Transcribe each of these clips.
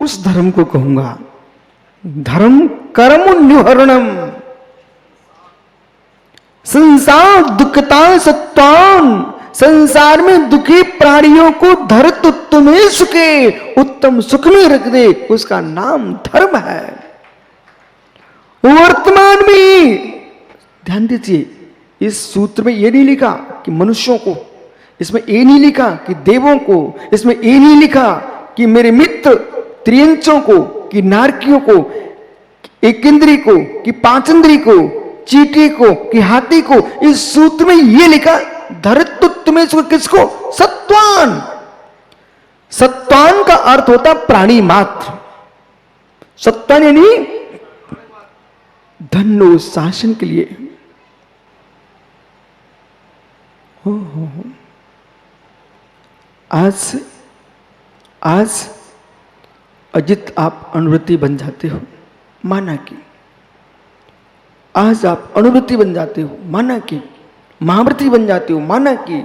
उस धर्म को कहूंगा। धर्म कर्मण्युहरणम संसार दुखता सत्वान, संसार में दुखी प्राणियों को धरत तुम्हें सुखे, उत्तम सुख में रख दे, उसका नाम धर्म है। वर्तमान में ध्यान दीजिए, इस सूत्र में यह नहीं लिखा कि मनुष्यों को, इसमें ये नहीं लिखा कि देवों को, इसमें ये नहीं लिखा कि मेरे मित्र त्रियंचों को, कि नारकियों को, एकेंद्री को, कि पांचेंद्री को, चीटी को, कि हाथी को। इस सूत्र में यह लिखा धरतु तुम्हें किसको? सत्वान। सत्वान का अर्थ होता प्राणी मात्र। सत्वान यानी धन शासन के लिए। हो। आज अजित आप अनुवृत्ति बन जाते हो, माना कि आज आप अनुवृत्ति बन जाते हो, माना कि महावृत्ति बन जाते हो, माना कि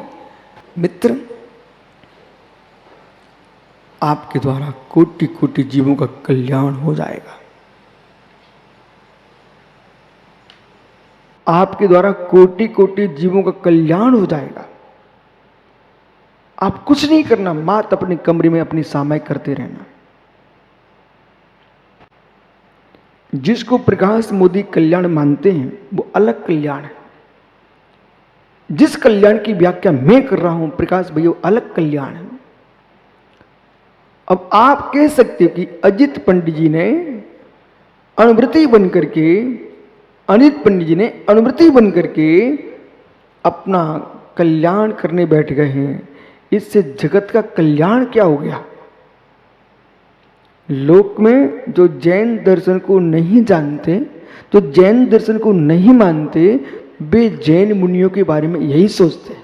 मित्र आपके द्वारा कोटि कोटि जीवों का कल्याण हो जाएगा। आपके द्वारा कोटि कोटि जीवों का कल्याण हो जाएगा। आप कुछ नहीं करना, मात्र अपने कमरे में अपनी सामायिक करते रहना। जिसको प्रकाश मोदी कल्याण मानते हैं वो अलग कल्याण है। जिस कल्याण की व्याख्या मैं कर रहा हूं प्रकाश भैया, वो अलग कल्याण है। अब आप कह सकते हो कि अजित पंडित जी ने अनुवृत्ति बन करके, अनित पंडित जी ने अनुवृत्ति बन करके अपना कल्याण करने बैठ गए हैं, इससे जगत का कल्याण क्या हो गया? लोक में जो जैन दर्शन को नहीं जानते, तो जैन दर्शन को नहीं मानते, वे जैन मुनियों के बारे में यही सोचते हैं।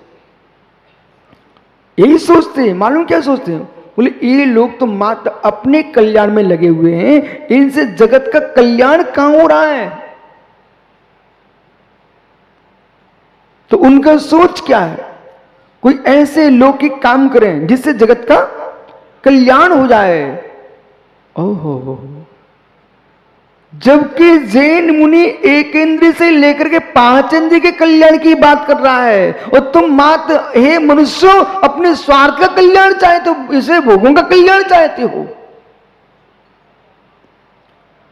यही सोचते हैं। मालूम क्या सोचते हैं? बोले ये लोग तो मात्र अपने कल्याण में लगे हुए हैं, इनसे जगत का कल्याण कहां हो रहा है? तो उनका सोच क्या है? कोई ऐसे लौकिक काम करें जिससे जगत का कल्याण हो जाए। ओहो, जबकि जैन मुनि एक इंद्रिय से लेकर के पांच इंद्रिय के कल्याण की बात कर रहा है, और तुम मात्र हे मनुष्यों अपने स्वार्थ का कल्याण चाहते हो, इसे भोगों का कल्याण चाहते हो।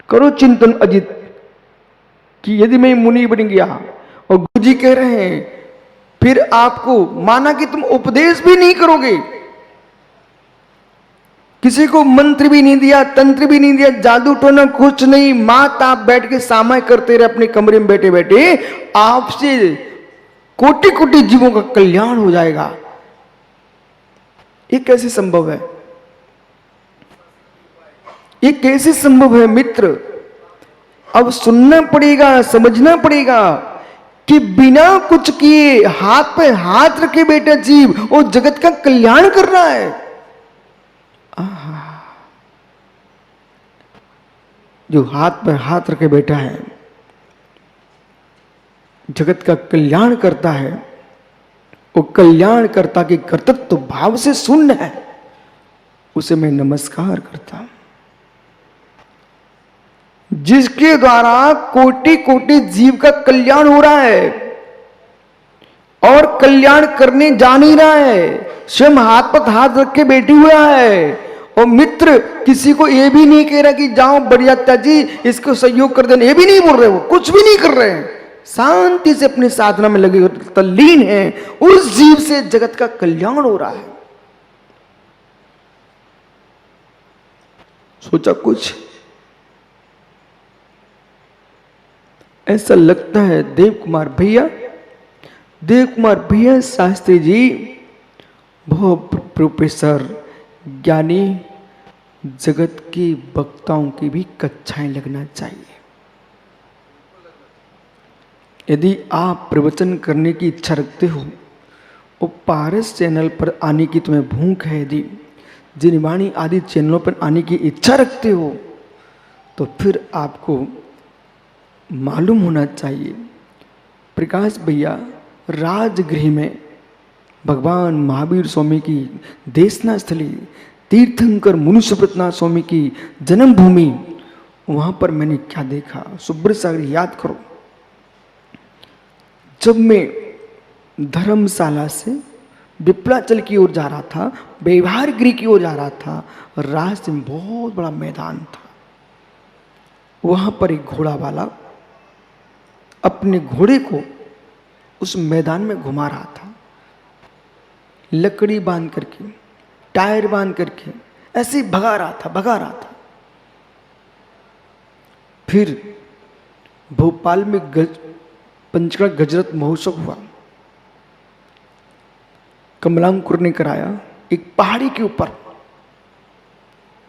करो चिंतन अजित कि यदि मैं मुनि बन गया और गुरुजी कह रहे हैं, फिर आपको माना कि तुम उपदेश भी नहीं करोगे, किसी को मंत्र भी नहीं दिया, तंत्र भी नहीं दिया, जादू टोना कुछ नहीं, मात आप बैठ के सामाय करते रहे अपने कमरे में बैठे बैठे, आपसे कोटि कोटि जीवों का कल्याण हो जाएगा। ये कैसे संभव है? ये कैसे संभव है मित्र? अब सुनना पड़ेगा, समझना पड़ेगा कि बिना कुछ किए हाथ पे हाथ रखे बैठा जीव वो जगत का कल्याण कर रहा है। जो हाथ पर हाथ रखे बैठा है, जगत का कल्याण करता है, वो कल्याणकर्ता के कर्तृत्व भाव से शून्य है, उसे मैं नमस्कार करता हूं। जिसके द्वारा कोटि कोटि जीव का कल्याण हो रहा है और कल्याण करने जा नहीं रहा है, स्वयं हाथ पर हाथ रख के बैठे हुआ है। और मित्र किसी को ये भी नहीं कह रहा कि जाओ बढ़िया जी इसको सहयोग कर देना, ये भी नहीं बोल रहे, वो कुछ भी नहीं कर रहे हैं, शांति से अपनी साधना में लगे तल्लीन है। उस जीव से जगत का कल्याण हो रहा है। सोचा कुछ ऐसा लगता है देव कुमार भैया शास्त्री जी बहुत प्रोफेसर ज्ञानी, जगत के वक्ताओं की भी कक्षाएं लगना चाहिए। यदि आप प्रवचन करने की इच्छा रखते हो और पारस चैनल पर आने की तुम्हें भूख है, यदि जिनवाणी आदि चैनलों पर आने की इच्छा रखते हो, तो फिर आपको मालूम होना चाहिए प्रकाश भैया राजगृह में भगवान महावीर स्वामी की देशना स्थली तीर्थंकर मुनुसुब्रतनाथ स्वामी की जन्मभूमि, वहां पर मैंने क्या देखा। सुब्रत सागर याद करो, जब मैं धर्मशाला से विप्लाचल की ओर जा रहा था, व्यवहार गृह की ओर जा रहा था, रास्ते में बहुत बड़ा मैदान था। वहां पर एक घोड़ा वाला अपने घोड़े को उस मैदान में घुमा रहा था, लकड़ी बांध करके, टायर बांध करके, ऐसे भगा रहा था। फिर भोपाल में पंचगढ़ गजरत महोत्सव हुआ, कमलांकुर ने कराया एक पहाड़ी के ऊपर।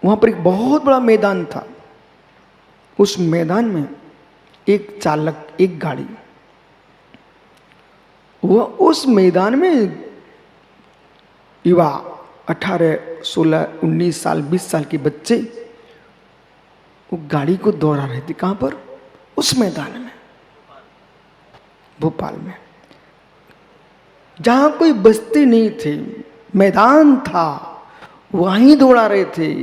वहां पर एक बहुत बड़ा मैदान था। उस मैदान में एक चालक, एक गाड़ी, वह उस मैदान में युवा 18, 16, 19 साल, 20 साल के बच्चे वो गाड़ी को दौड़ा रहे थे। कहां पर? उस मैदान में, भोपाल में, जहां कोई बस्ती नहीं थे, मैदान था, वहीं दौड़ा रहे थे।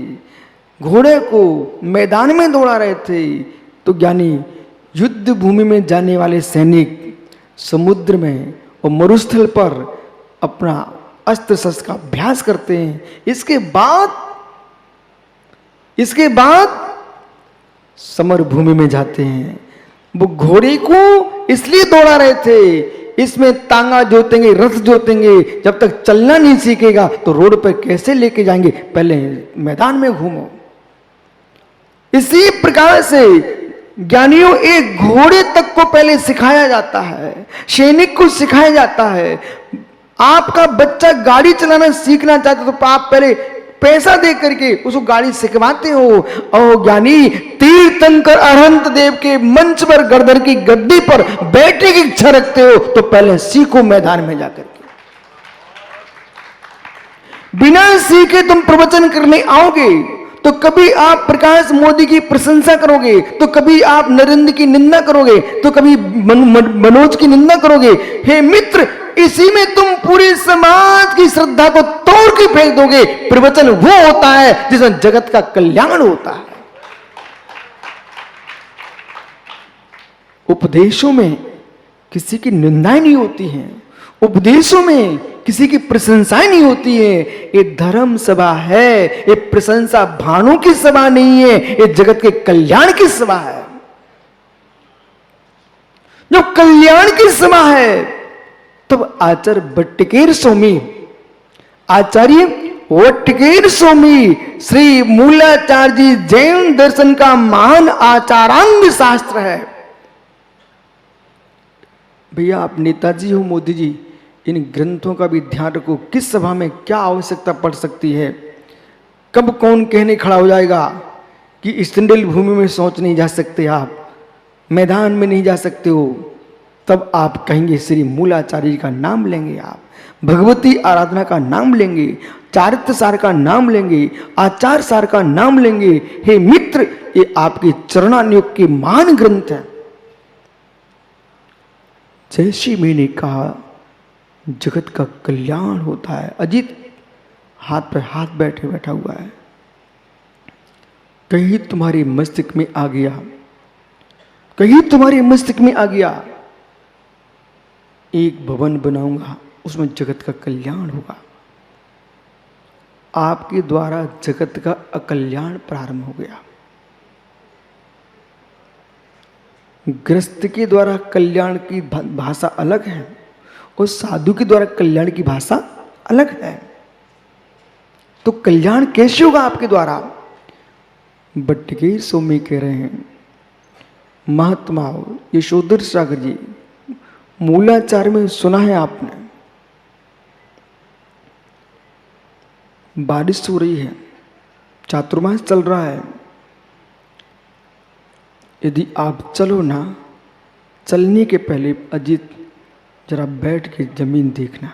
घोड़े को मैदान में दौड़ा रहे थे। तो ज्ञानी, युद्ध भूमि में जाने वाले सैनिक समुद्र में और मरुस्थल पर अपना अस्त्र शस्त्र का अभ्यास करते हैं। इसके बाद समर भूमि में जाते हैं। वो घोड़े को इसलिए दौड़ा रहे थे, इसमें तांगा जोतेंगे, रथ जोतेंगे, जब तक चलना नहीं सीखेगा तो रोड पर कैसे लेके जाएंगे, पहले मैदान में घूमो। इसी प्रकार से ज्ञानियों, एक घोड़े तक को पहले सिखाया जाता है, सैनिक को सिखाया जाता है। आपका बच्चा गाड़ी चलाना सीखना चाहता तो आप पहले पैसा दे करके उसको गाड़ी सिखवाते हो। और ज्ञानी, तीर्थंकर अरहंत देव के मंच पर गर्दन की गद्दी पर बैठने की इच्छा रखते हो तो पहले सीखो मैदान में जाकर के। बिना सीखे तुम प्रवचन करने आओगे तो कभी आप प्रकाश मोदी की प्रशंसा करोगे, तो कभी आप नरेंद्र की निंदा करोगे, तो कभी मनोज की निंदा करोगे। हे मित्र, इसी में तुम पूरी समाज की श्रद्धा को तोड़ के फेंक दोगे। प्रवचन वो होता है जिसमें जगत का कल्याण होता है। उपदेशों में किसी की निंदाएं नहीं होती हैं, उपदेशों में किसी की प्रशंसाएं नहीं होती है। ये धर्म सभा है, ये प्रशंसा भानों की सभा नहीं है, ये जगत के कल्याण की सभा है। जो कल्याण की सभा है, तब आचार्य भट्टिकेर स्वामी श्री मूलाचार्य जी जैन दर्शन का महान आचारांग शास्त्र है। भैया, आप नेताजी हो, मोदी जी, इन ग्रंथों का भी ध्यान रखो। किस सभा में क्या आवश्यकता पड़ सकती है, कब कौन कहने खड़ा हो जाएगा कि स्टैंडर्ड भूमि में शौच नहीं जा सकते, आप मैदान में नहीं जा सकते हो, तब आप कहेंगे श्री मूलाचार्य का नाम लेंगे, आप भगवती आराधना का नाम लेंगे, चारित्र सार का नाम लेंगे, आचार सार का नाम लेंगे। हे मित्र, ये आपके चरणानुयोग के महान ग्रंथ हैं। जैसे मैंने कहा, जगत का कल्याण होता है। अजीत हाथ पे हाथ बैठा हुआ है। कहीं तुम्हारे मस्तिष्क में आ गया, कहीं तुम्हारे मस्तिष्क में आ गया, एक भवन बनाऊंगा, उसमें जगत का कल्याण होगा, आपके द्वारा जगत का अकल्याण प्रारंभ हो गया। गृहस्थ के द्वारा कल्याण की भाषा अलग है और साधु के द्वारा कल्याण की भाषा अलग है। तो कल्याण कैसे होगा आपके द्वारा? भट्टिकेर स्वामी कह रहे हैं, महात्मा यशोधर सागर जी, मूलाचार में सुना है आपने, बारिश हो रही है, चातुर्मास चल रहा है, यदि आप चलो ना, चलने के पहले अजीत जरा बैठ के जमीन देखना,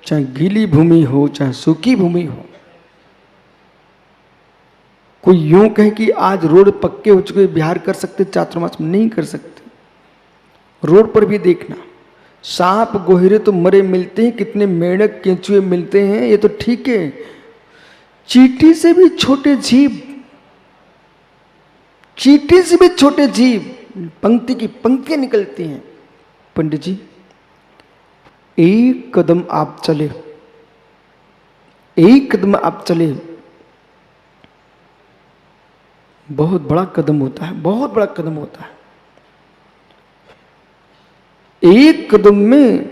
चाहे गीली भूमि हो चाहे सूखी भूमि हो। कोई यूं कहे कि आज रोड पक्के हो चुके, बिहार कर सकते, चातुर्मास में नहीं कर सकते। रोड पर भी देखना, सांप गोहरे तो मरे मिलते हैं, कितने मेंढक केंचुए मिलते हैं, ये तो ठीक है। चींटी से भी छोटे जीव, चींटी से भी छोटे जीव, पंक्ति की पंक्तियां निकलती हैं। पंडित जी, एक कदम आप चले, एक कदम आप चले, बहुत बड़ा कदम होता है, बहुत बड़ा कदम होता है। एक कदम में,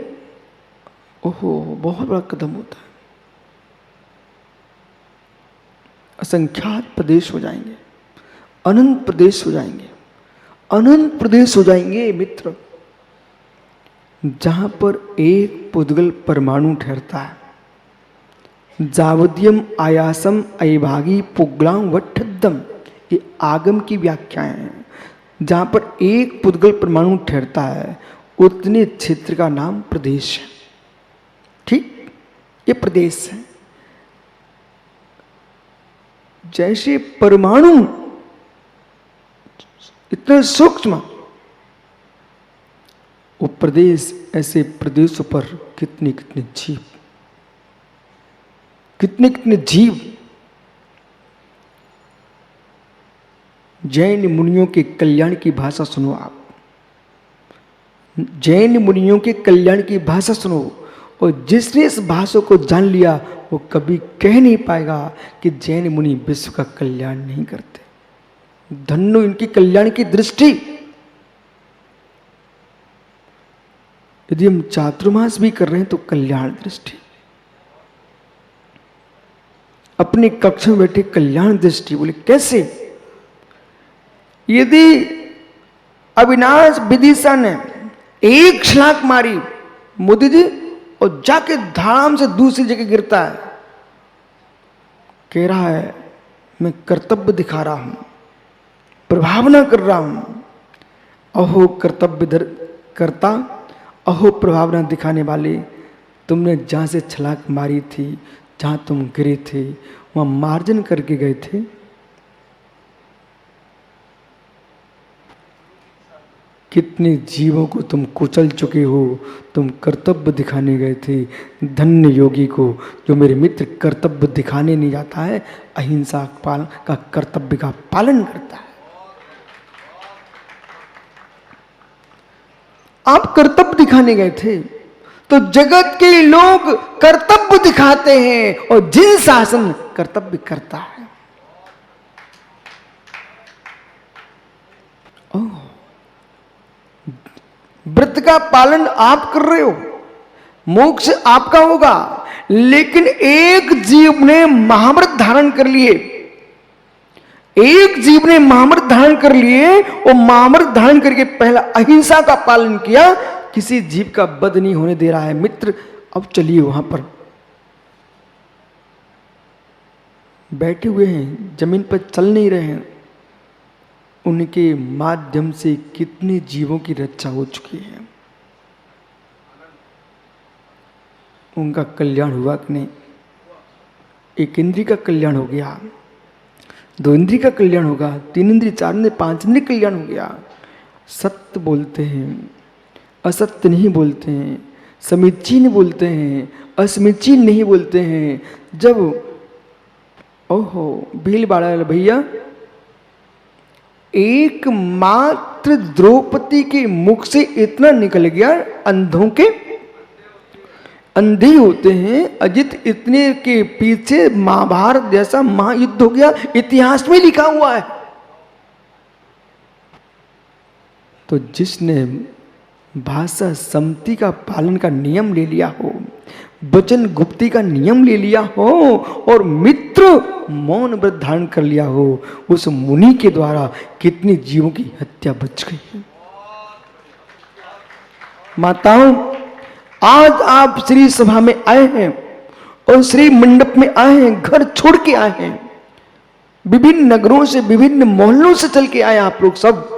ओहो, बहुत बड़ा कदम होता है। असंख्यात प्रदेश हो जाएंगे, अनंत प्रदेश हो जाएंगे, अनंत प्रदेश हो जाएंगे मित्र, जहां पर एक पुद्गल परमाणु ठहरता है। जावद्यम आयासम अभागी पुग्लां वठद्दम, ये आगम की व्याख्या है। जहां पर एक पुद्गल परमाणु ठहरता है उतने क्षेत्र का नाम प्रदेश है। ठीक, ये प्रदेश है। जैसे परमाणु इतने सूक्ष्म, वो प्रदेश, ऐसे प्रदेशों पर कितने कितने जीव, कितने कितने जीव। जैन मुनियों के कल्याण की भाषा सुनो आप, जैन मुनियों के कल्याण की भाषा सुनो, और जिसने इस भाषा को जान लिया वो कभी कह नहीं पाएगा कि जैन मुनि विश्व का कल्याण नहीं करते। धन्य इनकी कल्याण की दृष्टि। यदि हम चातुर्मास भी कर रहे हैं तो कल्याण दृष्टि, अपने कक्ष में बैठे कल्याण दृष्टि। बोले कैसे? यदि अविनाश विदिशा ने एक छलांग मारी मोदी जी और जाके धाम से दूसरी जगह गिरता है, कह रहा है मैं कर्तव्य दिखा रहा हूं, प्रभावना कर रहा हूं। अहो कर्तव्य करता, अहो प्रभावना दिखाने वाले, तुमने जहां से छलांग मारी थी, जहां तुम गिरे थे, वहां मार्जन करके गए थे। कितने जीवों को तुम कुचल चुके हो, तुम कर्तव्य दिखाने गए थे। धन्य योगी को जो मेरे मित्र कर्तव्य दिखाने नहीं जाता है, अहिंसा का कर्तव्य का पालन करता है। आप कर्तव्य दिखाने गए थे, तो जगत के लोग कर्तव्य दिखाते हैं और जिन शासन कर्तव्य करता है। व्रत का पालन आप कर रहे हो, मोक्ष आपका होगा, लेकिन एक जीव ने महाव्रत धारण कर लिए, एक जीव ने महाव्रत धारण कर लिए और महाव्रत धारण करके पहला अहिंसा का पालन किया, किसी जीव का वध नहीं होने दे रहा है। मित्र, अब चलिए वहां पर बैठे हुए हैं, जमीन पर चल नहीं रहे हैं, उनके माध्यम से कितने जीवों की रक्षा हो चुकी है, उनका कल्याण हुआ कि नहीं? एक इंद्रिय का कल्याण हो गया, दो इंद्रिय का कल्याण होगा, तीन इंद्रिय, चार इंद्रिय, पांच इंद्रिय कल्याण हो गया। सत्य बोलते हैं, असत्य नहीं बोलते हैं, समीचीन बोलते हैं, असमीचीन नहीं बोलते हैं। जब ओहो भील बाड़ा भैया, एकमात्र द्रौपदी के मुख से इतना निकल गया, अंधों के अंधे होते हैं। अजित इतने के पीछे महाभारत जैसा महायुद्ध हो गया, इतिहास में लिखा हुआ है। तो जिसने भाषा सम्मति का पालन का नियम ले लिया हो, वचन गुप्ती का नियम ले लिया हो और मित्र मौन व्रत धारण कर लिया हो, उस मुनि के द्वारा कितने जीवों की हत्या बच गई है। माताओं, आज आप श्री सभा में आए हैं और श्री मंडप में आए हैं, घर छोड़ के आए हैं, विभिन्न नगरों से, विभिन्न मोहल्लों से चल के आए आप लोग सब।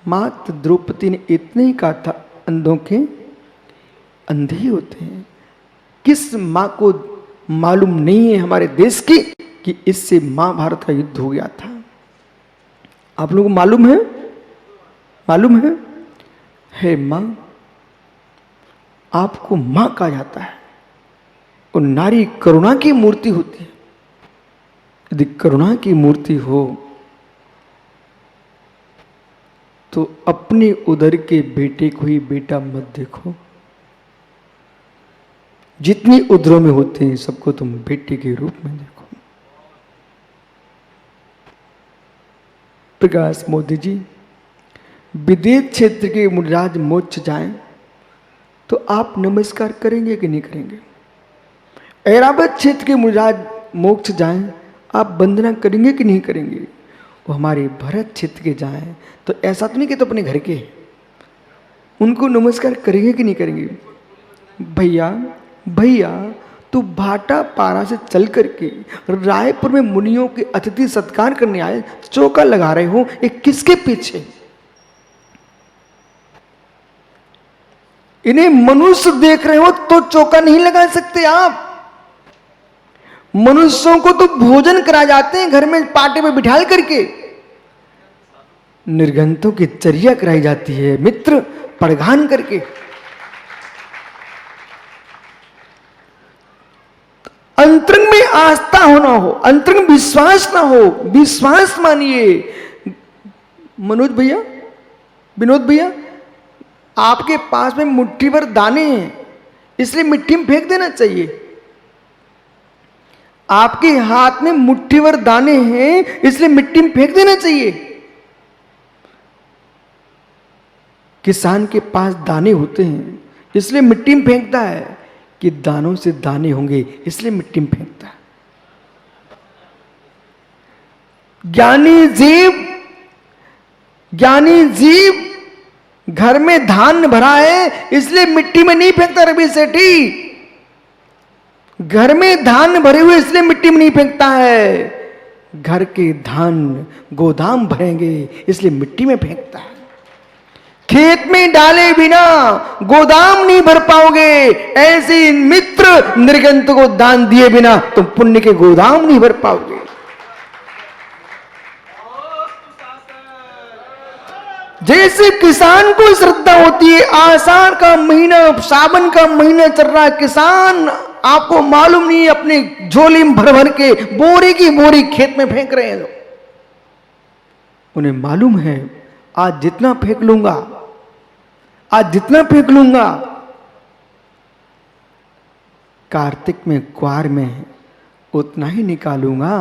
माता द्रौपदी ने इतने ही कहा था, अंधों के अंधे होते हैं। किस मां को मालूम नहीं है हमारे देश की कि इससे महाभारत का युद्ध हो गया था? आप लोगों को मालूम है? मालूम है? हे मां, आपको मां कहा जाता है और नारी करुणा की मूर्ति होती है। यदि करुणा की मूर्ति हो तो अपने उदर के बेटे को ही बेटा मत देखो। जितनी उदरों में होते हैं सबको तुम बेटे के रूप में देखो। प्रकाश मोदी जी, विदेश क्षेत्र के मुनिराज मोक्ष जाएं तो आप नमस्कार करेंगे कि नहीं करेंगे? ऐरावत क्षेत्र के मुनिराज मोक्ष जाएं, आप वंदना करेंगे कि नहीं करेंगे? वो हमारे भरत क्षेत्र के जाएं तो ऐसा तो नहीं कि तो अपने घर के, उनको नमस्कार करेंगे कि नहीं करेंगे? भैया भैया, तू भाटा पारा से चल करके रायपुर में मुनियों के अतिथि सत्कार करने आए, चौका लगा रहे हो, ये किसके पीछे? इन्हें मनुष्य देख रहे हो तो चौका नहीं लगा सकते आप। मनुष्यों को तो भोजन कराए जाते हैं घर में पाटे पे बिठाल करके, निर्गंतों की चर्या कराई जाती है मित्र पड़घान करके। अंतरंग में आस्था होना हो, अंतरंग विश्वास ना हो, विश्वास मानिए। मनोज भैया, विनोद भैया, आपके पास में मुट्ठी भर दाने हैं इसलिए मिट्टी में फेंक देना चाहिए। आपके हाथ में मुट्ठी भर दाने हैं इसलिए मिट्टी में फेंक देना चाहिए। किसान के पास दाने होते हैं इसलिए मिट्टी में फेंकता है कि दानों से दाने होंगे इसलिए मिट्टी में फेंकता है। ज्ञानी जीव घर में धान भरा है इसलिए मिट्टी में नहीं फेंकता। रवि सेठी, घर में धान भरे हुए इसलिए मिट्टी में नहीं फेंकता है, घर के धान गोदाम भरेंगे इसलिए मिट्टी में फेंकता है। खेत में डाले बिना गोदाम नहीं भर पाओगे, ऐसे मित्र निर्गंत को दान दिए बिना तुम पुण्य के गोदाम नहीं भर पाओगे। जैसे किसान को श्रद्धा होती है, आषाढ़ का महीना सावन का महीना चल रहा है, किसान आपको मालूम नहीं अपने झोली में भर भर के बोरी की बोरी खेत में फेंक रहे हैं। उन्हें मालूम है आज जितना फेंक लूंगा, आज जितना फेंक लूंगा कार्तिक में क्वार में उतना ही निकालूंगा।